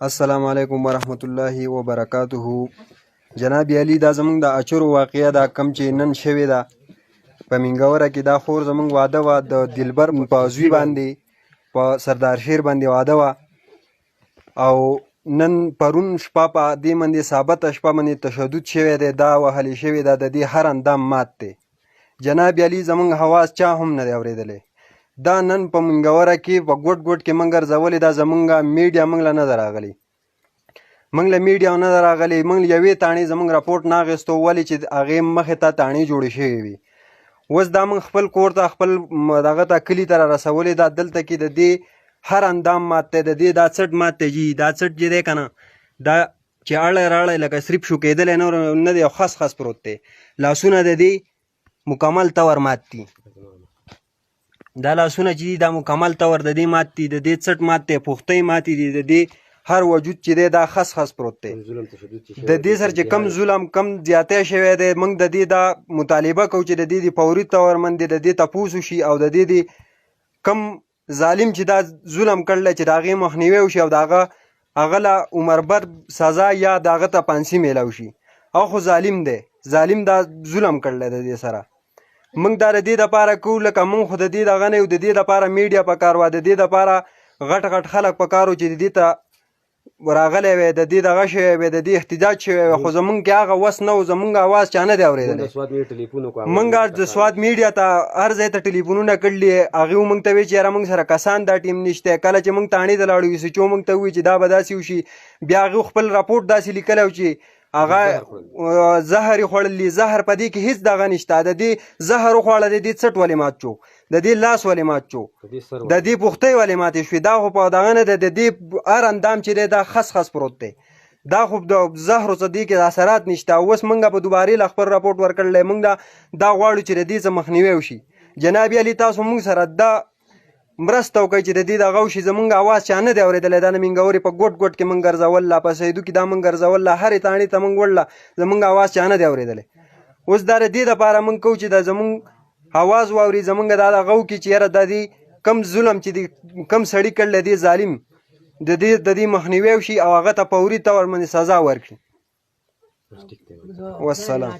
السلام علیکم ورحمت الله وبرکاته. جناب علي، دا زمونږ د اچرو واقعه ده کم چې نن شوې ده په منګوره کې. دا خور زمونږ واده وه د دلبر په زوی باندې په سردار شیر باندې واده وه او نن پرون شپه په دې باندې ثابته شپه باندې تشدد شوی دی، دا وهلې شوې ده، د دې هر اندام مات دی. جناب علي زمونږ حواس چا هم نه دی اورېدلی. دا نن په منګوره کې په ګوټ ګوټ کې موږ ګرځولې، دا زمونږ میډیا موږ له نه ده راغلې، موږ له میډیا نه ده راغلې. موږ یوې تاڼې زموږ راپورټ نه اخیستو، ولې چې هغې مخې ته تاڼې جوړې شوې وي. اوس دا موږ خپل کور ته خپل دغه ته کلي ته را رسولې ده. دلته کې د دې هر اندام مات دی، د دې دا څټ مات دی جي. دا څټ چې دی که نه، دا چې اړی راړی لکه صرف شو کېدلی نه دی، او خس خس پروت دی. لاسونه د دې مکمل طور مات دي، دا لاسونه چې دي دا مکمل طور د دې مات دي، د دې څټ مات دی، پوښتۍ ماتې دي، د دې هر وجود چې دی دا خس خس پروت دی. د دې سره چې کم ظلم کم زیاتی شوی دی، موږ د دې دا مطالبه کوو چې د دې د فوري طور باندې د دې تپوس وشي او د دې د کم ظالم چې دا ظلم کړلی چې د هغې مخنیوی وشي او د هغه له عمربر سزا یا د هغه ته پانسي میلاو شي. او خو ظالم دی، ظالم دا ظلم کړلی د دې سره. موږ دا د دې دپاره کوو لکه موږ خو د دې دغه نه یو، د دې دپاره میډیا پکار وه، د دې دپاره غټ غټ خلک پکار وو چې د دې ته راغلی وی، د دې دغه شوی وی، د دې احتجاج شوی وی، خو زمونږ کې هغه وس نه و، زمونږ اواز چا نه دی اورېدلی. موږ د سواد میډیا ته هر ځای ته ټلیفونونه کړلي، هغې موږ ته وی چې یاره موږ سره کسان دا ټیم نشته. کله چې موږ تاڼې ته لاړو، یوسچو موږ ته ووایي چې دا به داسې وشي. بیا هغې خپل راپورټ داسې لیکلی و چې هغه زهر یې خوړلي، زهر په دې کې هېڅ دغه نشته. د دې زهر وخوړه، د دې څټ ولې مات شو، د دې لاس ولې مات شو، د دې پوښتۍ ولې ماتې شوې. دا خو په دغه نه ده، د دې هر اندام چې دی دا خس خس پروت دی. دا خو د زهرو څه دې کې اثرات نشته. اوس موږ په دوبارې له خپل راپورټ ورکړلی، موږ دا غواړو چې د دې څه مخنیوی وشي. جناب علي تاسو موږ سره دا مرسته وکړئ چې د دې دغه وشي. زمونږ اواز چا نه دی اورېدلی. دا د منګورې په ګوټ ګوټ کې موږ ګرځول، لا په سیدو کې دا موږ ګرځول، لا هرې تاڼې ته موږ وړله، زمونږ اواز چا نه دی اورېدلی. اوس دا د دې دپاره موږ کوو چې دا زمونږ اواز واوري، زمونږ دا دغه وکړي چې یاره د دې کم ظلم چې دی کم سړي کړلی دی ظالم، د دې مخنیوی وشي او هغه ته فوري طور باندې سزا ورکړي. والسلام.